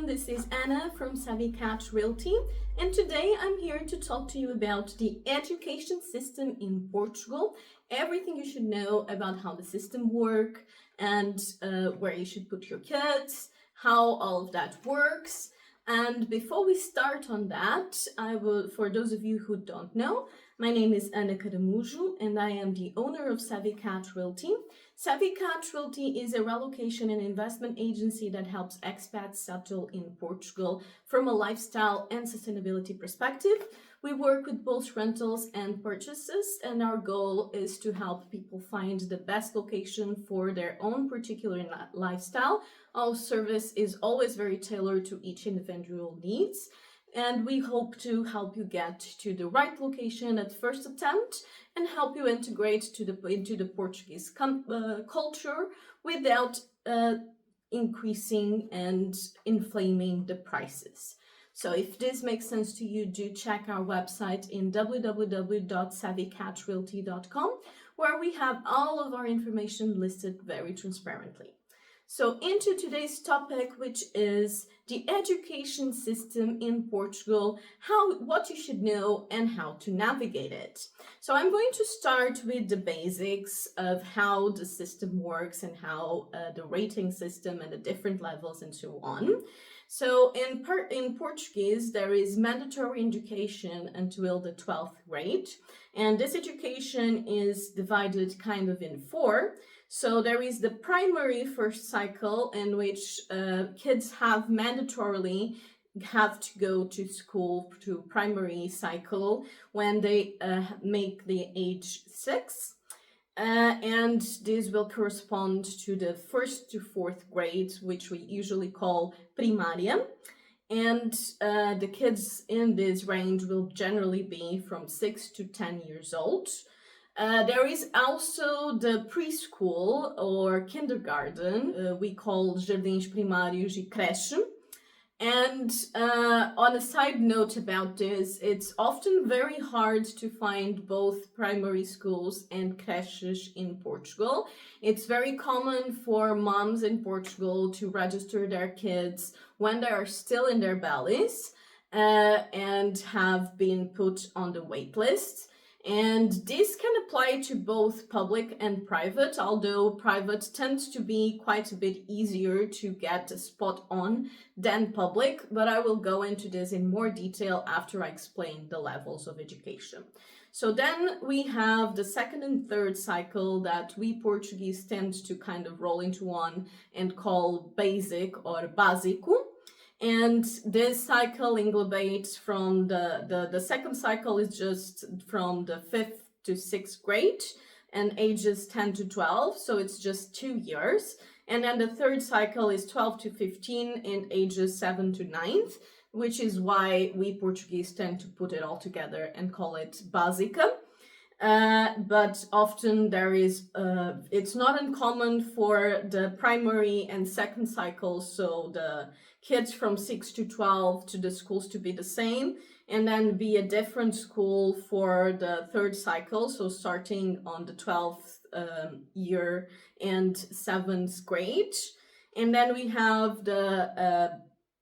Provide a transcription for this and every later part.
everyone, this is Anna from Savvy Cat Realty, and today I'm here to talk to you about the education system in Portugal, everything you should know about how the system works and where you should put your kids, how all of that works. And before we start on that, for those of you who don't know, my name is Ana Caramujo and I am the owner of Savvy Cat Realty. Savvy Cat Realty is a relocation and investment agency that helps expats settle in Portugal from a lifestyle and sustainability perspective. We work with both rentals and purchases, and our goal is to help people find the best location for their own particular lifestyle. Our service is always very tailored to each individual needs, and we hope to help you get to the right location at first attempt and help you integrate into the Portuguese culture without increasing and inflaming the prices. So if this makes sense to you, do check our website in www.savvycatrealty.com, where we have all of our information listed very transparently. So into today's topic, which is the education system in Portugal, what you should know and how to navigate it. So I'm going to start with the basics of how the system works and how the rating system and the different levels and so on. So in Portuguese, there is mandatory education until the 12th grade, and this education is divided kind of in four. So there is the primary first cycle, in which kids mandatorily have to go to school to primary cycle when they make the age 6. And this will correspond to the 1st to 4th grade, which we usually call primária. And the kids in this range will generally be from 6 to 10 years old. There is also the preschool or kindergarten, we call jardins primários e creche. And on a side note about this, it's often very hard to find both primary schools and creches in Portugal. It's very common for moms in Portugal to register their kids when they are still in their bellies and have been put on the wait list. And this can apply to both public and private, although private tends to be quite a bit easier to get a spot on than public, but I will go into this in more detail after I explain the levels of education. So then we have the second and third cycle that we Portuguese tend to kind of roll into one and call basic or básico. And this cycle englobates from the second cycle is just from the 5th to 6th grade and ages 10 to 12, so it's just 2 years. And then the third cycle is 12 to 15 and ages 7 to 9th, which is why we Portuguese tend to put it all together and call it básica. But often it's not uncommon for the primary and second cycles, so the kids from 6 to 12 to the schools to be the same, and then be a different school for the third cycle, so starting on the 12th year and 7th grade. And then we have the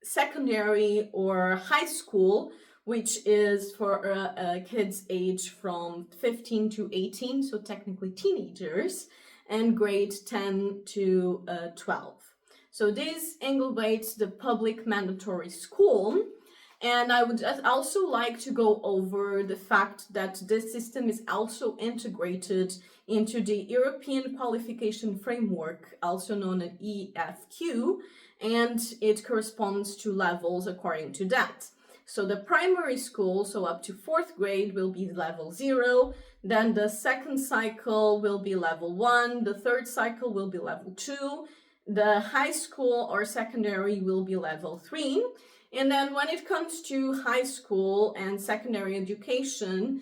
secondary or high school, which is for kids age from 15 to 18, so technically teenagers, and grade 10 to 12. So this englobates the public mandatory school. And I would also like to go over the fact that this system is also integrated into the European Qualification Framework, also known as EFQ, and it corresponds to levels according to that. So the primary school, so up to 4th grade, will be level 0. Then the second cycle will be level 1. The third cycle will be level 2. The high school or secondary will be level 3. And then when it comes to high school and secondary education,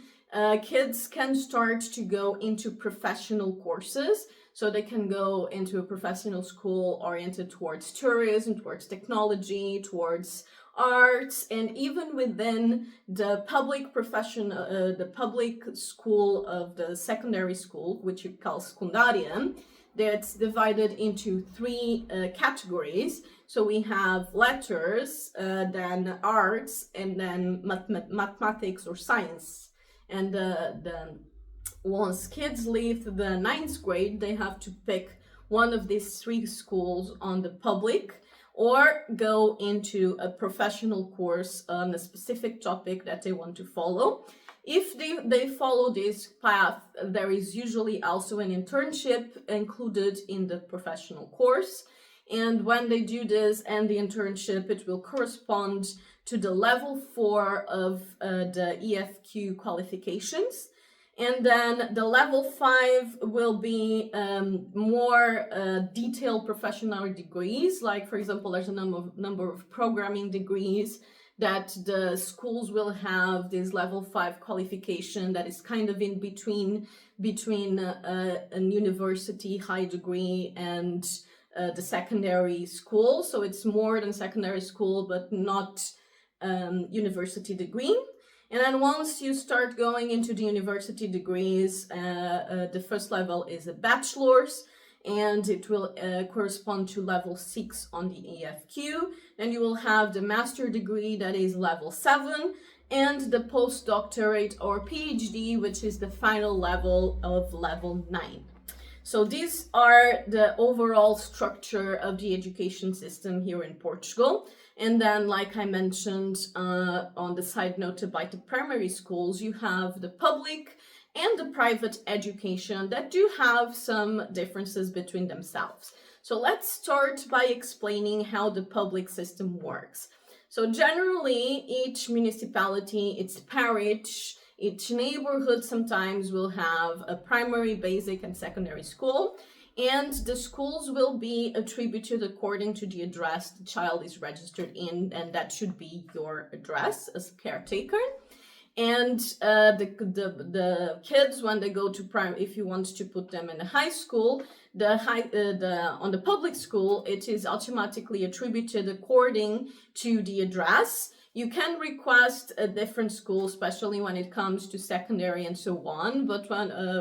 kids can start to go into professional courses. So they can go into a professional school oriented towards tourism, towards technology, towards arts, and even within the public the public school of the secondary school, which you call secundária, that's divided into three categories. So we have letters, then arts, and then mathematics or science. And once kids leave the ninth grade, they have to pick one of these three schools on the public or go into a professional course on a specific topic that they want to follow. If they follow this path, there is usually also an internship included in the professional course. And when they do this and the internship, it will correspond to the level 4 of the EFQ qualifications. And then the level 5 will be more detailed professional degrees. Like, for example, there's a number of programming degrees that the schools will have this level 5 qualification that is kind of in between a university high degree and the secondary school. So it's more than secondary school, but not university degree. And then once you start going into the university degrees, the first level is a bachelor's, and it will correspond to level 6 on the EFQ. Then you will have the master degree, that is level 7, and the postdoctorate or PhD, which is the final level of level 9. So these are the overall structure of the education system here in Portugal. And then, like I mentioned on the side note about the primary schools, you have the public and the private education that do have some differences between themselves. So let's start by explaining how the public system works. So generally, each municipality, its parish, each neighborhood sometimes will have a primary, basic, and secondary school, and the schools will be attributed according to the address the child is registered in, and that should be your address as a caretaker. And the kids, when they go to if you want to put them in a high school, on the public school, it is automatically attributed according to the address. You can request a different school, especially when it comes to secondary and so on. But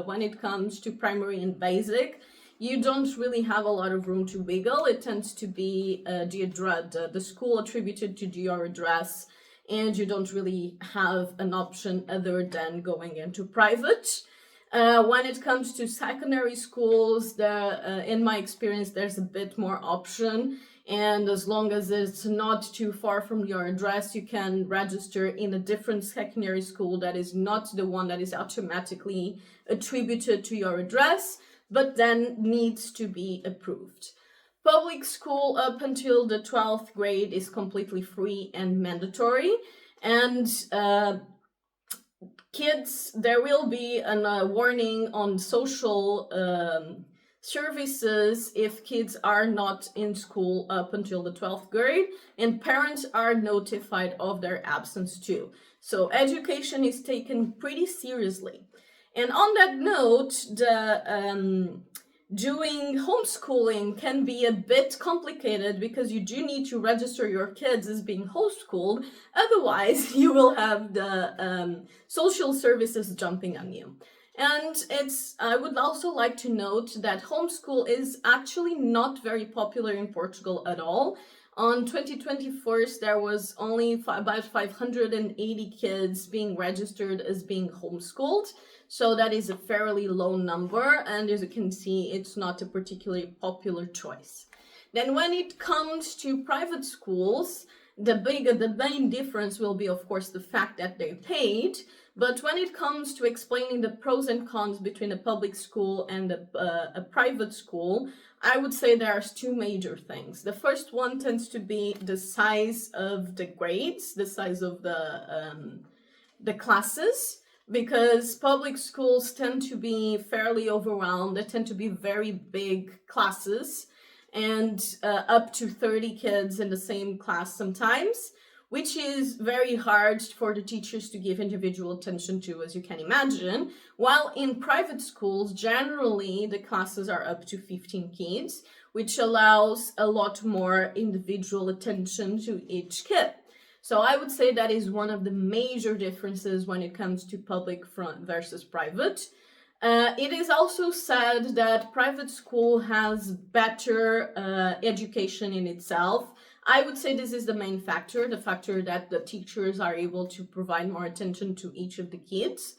when it comes to primary and basic, you don't really have a lot of room to wiggle. It tends to be the school attributed to your address, and you don't really have an option other than going into private. When it comes to secondary schools, in my experience, there's a bit more option. And as long as it's not too far from your address, you can register in a different secondary school that is not the one that is automatically attributed to your address, but then needs to be approved. Public school up until the 12th grade is completely free and mandatory. And kids, there will be a warning on social services if kids are not in school up until the 12th grade, and parents are notified of their absence too. So education is taken pretty seriously. And on that note, doing homeschooling can be a bit complicated because you do need to register your kids as being homeschooled. Otherwise, you will have the social services jumping on you. And I would also like to note that homeschool is actually not very popular in Portugal at all. On 2021, there was only about 580 kids being registered as being homeschooled. So that is a fairly low number. And as you can see, it's not a particularly popular choice. Then when it comes to private schools, the main difference will be, of course, the fact that they're paid. But when it comes to explaining the pros and cons between a public school and a private school, I would say there's two major things. The first one tends to be the size of the grades, the size of the classes, because public schools tend to be fairly overwhelmed. They tend to be very big classes, and up to 30 kids in the same class sometimes, which is very hard for the teachers to give individual attention to, as you can imagine. While in private schools, generally, the classes are up to 15 kids, which allows a lot more individual attention to each kid. So I would say that is one of the major differences when it comes to public versus private. It is also said that private school has better education in itself. I would say this is the main factor, the factor that the teachers are able to provide more attention to each of the kids.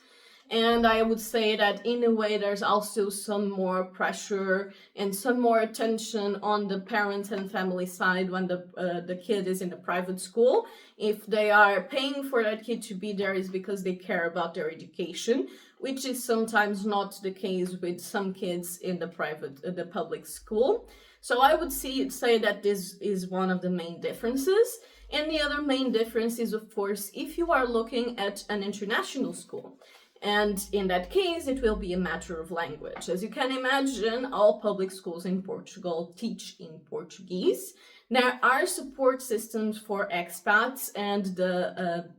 And I would say that in a way, there's also some more pressure and some more attention on the parents and family side when the kid is in a private school. If they are paying for that kid to be there, is because they care about their education, which is sometimes not the case with some kids in the public school. So I would say that this is one of the main differences. And the other main difference is, of course, if you are looking at an international school. And in that case, it will be a matter of language. As you can imagine, all public schools in Portugal teach in Portuguese. There are support systems for expats and the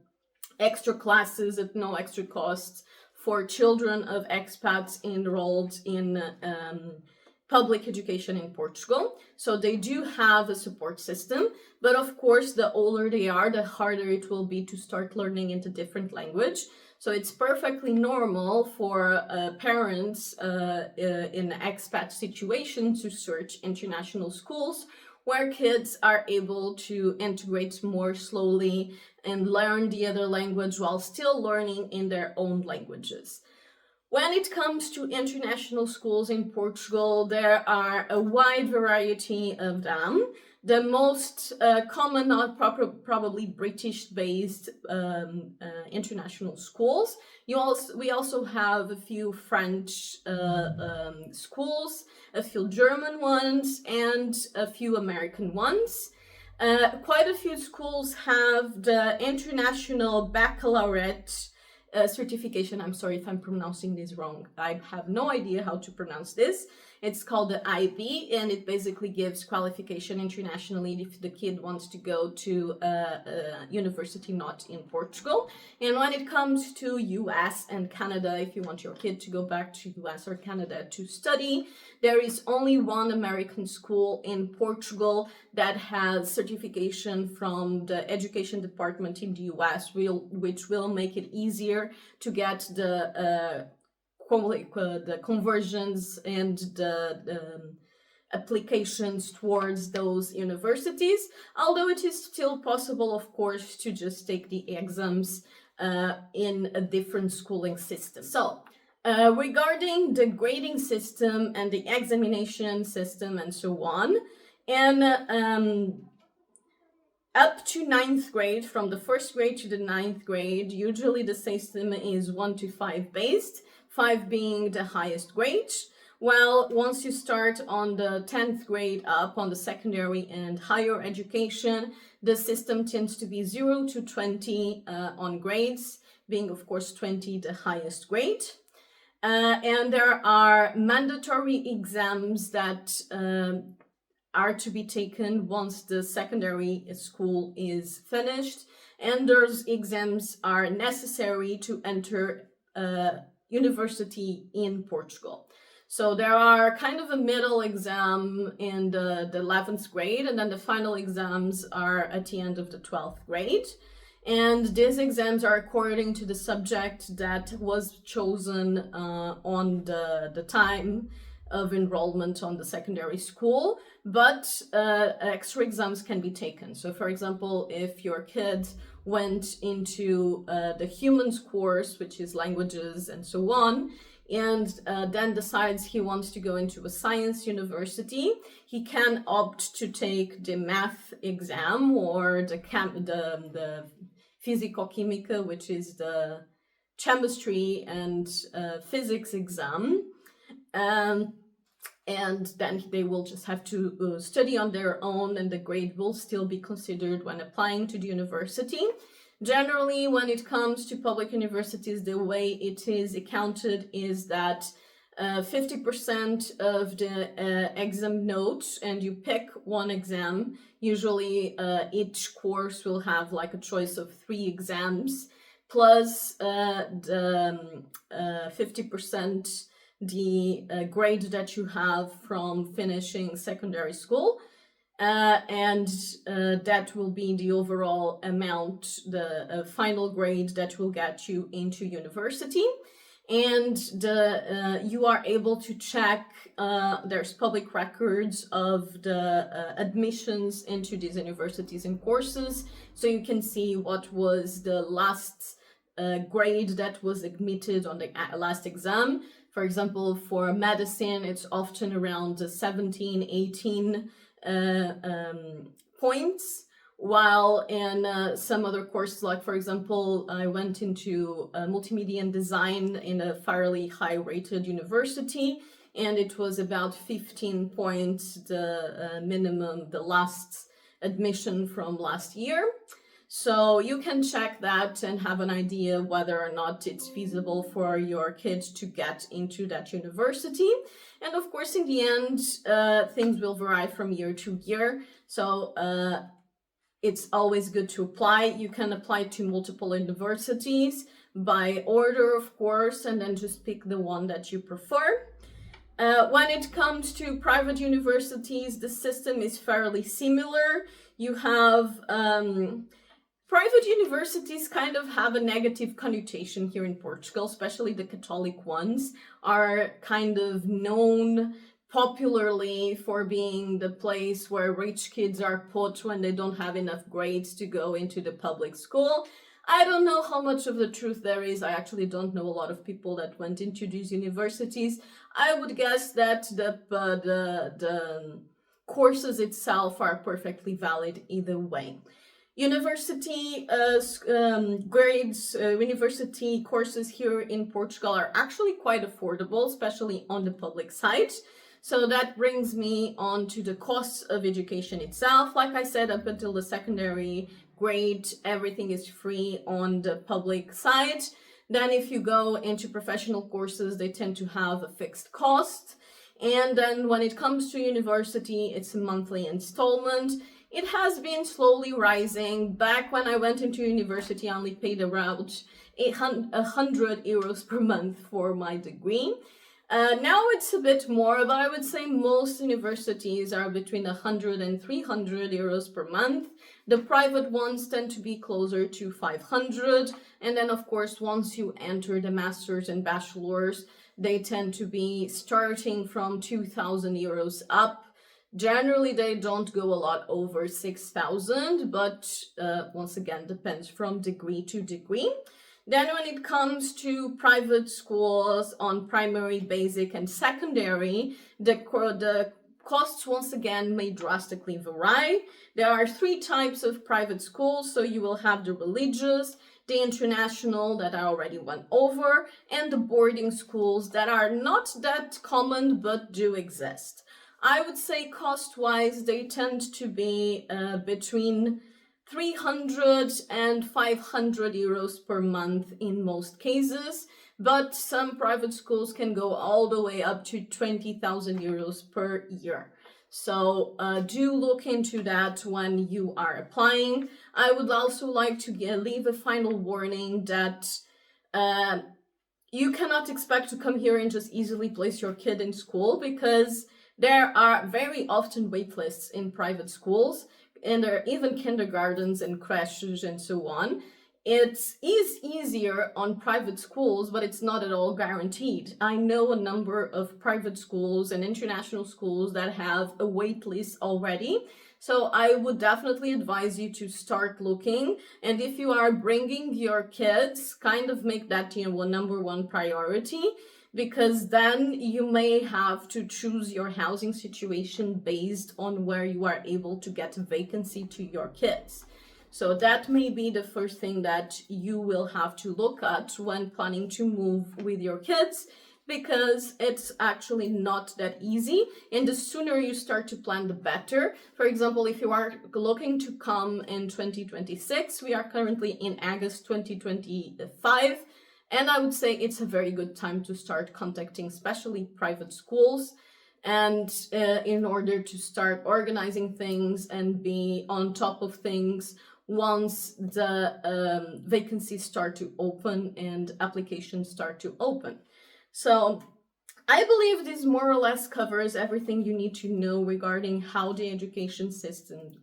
extra classes at no extra cost for children of expats enrolled in public education in Portugal. So they do have a support system, but of course, the older they are, the harder it will be to start learning into different language. So it's perfectly normal for parents in an expat situation to search international schools where kids are able to integrate more slowly and learn the other language while still learning in their own languages. When it comes to international schools in Portugal, there are a wide variety of them. The most common are probably British-based international schools. We also have a few French schools, a few German ones, and a few American ones. Quite a few schools have the International Baccalaureate certification. I'm sorry if I'm pronouncing this wrong. I have no idea how to pronounce this. It's called the IB, and it basically gives qualification internationally if the kid wants to go to a university not in Portugal. And when it comes to US and Canada, if you want your kid to go back to US or Canada to study, there is only one American school in Portugal that has certification from the education department in the US, which will make it easier to get the conversions and the applications towards those universities, although it is still possible, of course, to just take the exams in a different schooling system. So, regarding the grading system and the examination system and so on, and up to 9th grade, from the 1st grade to the 9th grade, usually the system is 1 to 5 based, 5 being the highest grade. Well, once you start on the 10th grade up on the secondary and higher education, the system tends to be 0 to 20 on grades, being of course 20 the highest grade. And there are mandatory exams that are to be taken once the secondary school is finished, and those exams are necessary to enter university in Portugal. So there are kind of a middle exam in the 11th grade, and then the final exams are at the end of the 12th grade. And these exams are according to the subject that was chosen on the time of enrollment on the secondary school, but extra exams can be taken. So for example, if your kid went into the humans course, which is languages and so on, and then decides he wants to go into a science university, he can opt to take the math exam or the physico-chimica, which is the chemistry and physics exam. And then they will just have to study on their own, and the grade will still be considered when applying to the university. Generally, when it comes to public universities, the way it is accounted is that 50% of the exam notes, and you pick one exam. Usually each course will have like a choice of 3 exams, plus the 50% the grade that you have from finishing secondary school. And that will be the overall amount, the final grade that will get you into university. and you are able to check, there's public records of the admissions into these universities and courses, so you can see what was the last grade that was admitted on the last exam. For example, for medicine, it's often around 17, 18 points, while in some other courses, like for example, I went into multimedia and design in a fairly high rated university, and it was about 15 points, the minimum, the last admission from last year. So you can check that and have an idea whether or not it's feasible for your kids to get into that university. And of course, in the end, things will vary from year to year. So it's always good to apply. You can apply to multiple universities by order, of course, and then just pick the one that you prefer. When it comes to private universities, the system is fairly similar. You have private universities kind of have a negative connotation here in Portugal, especially the Catholic ones are kind of known popularly for being the place where rich kids are put when they don't have enough grades to go into the public school. I don't know how much of the truth there is. I actually don't know a lot of people that went into these universities. I would guess that the courses itself are perfectly valid either way. University grades, university courses here in Portugal are actually quite affordable, especially on the public side. So that brings me on to the costs of education itself. Like I said, up until the secondary grade, everything is free on the public side. Then if you go into professional courses, they tend to have a fixed cost. And then when it comes to university, it's a monthly installment. It has been slowly rising. Back when I went into university, I only paid around 100 euros per month for my degree. Now it's a bit more, but I would say most universities are between 100 and 300 euros per month. The private ones tend to be closer to 500. And then, of course, once you enter the masters and bachelors, they tend to be starting from 2,000 euros up. Generally, they don't go a lot over 6,000, but once again, depends from degree to degree. Then when it comes to private schools on primary, basic, and secondary, the costs once again may drastically vary. There are 3 types of private schools, so you will have the religious, the international that I already went over, and the boarding schools that are not that common but do exist. I would say cost-wise, they tend to be between 300 and 500 euros per month in most cases, but some private schools can go all the way up to 20,000 euros per year. So do look into that when you are applying. I would also like to leave a final warning that you cannot expect to come here and just easily place your kid in school, because there are very often waitlists in private schools, and there are even kindergartens and creches and so on. It is easier on private schools, but it's not at all guaranteed. I know a number of private schools and international schools that have a wait list already. So I would definitely advise you to start looking. And if you are bringing your kids, kind of make that, number one priority, because then you may have to choose your housing situation based on where you are able to get a vacancy to your kids. So that may be the first thing that you will have to look at when planning to move with your kids, because it's actually not that easy. And the sooner you start to plan, the better. For example, if you are looking to come in 2026, we are currently in August 2025. And I would say it's a very good time to start contacting especially private schools, and in order to start organizing things and be on top of things once the vacancies start to open and applications start to open. So I believe this more or less covers everything you need to know regarding how the education system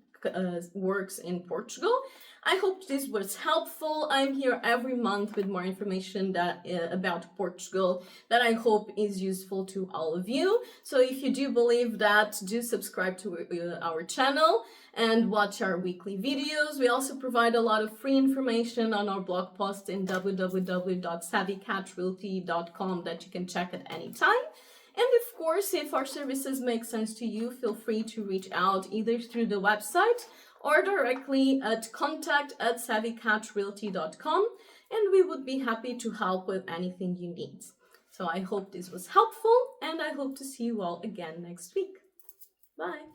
works in Portugal. I hope this was helpful. I'm here every month with more information about Portugal that I hope is useful to all of you. So if you do believe that, do subscribe to our channel and watch our weekly videos. We also provide a lot of free information on our blog post in www.savvycatrealty.com that you can check at any time. And of course, if our services make sense to you, feel free to reach out either through the website or directly at contact@savvycatrealty.com, and we would be happy to help with anything you need. So I hope this was helpful, and I hope to see you all again next week. Bye!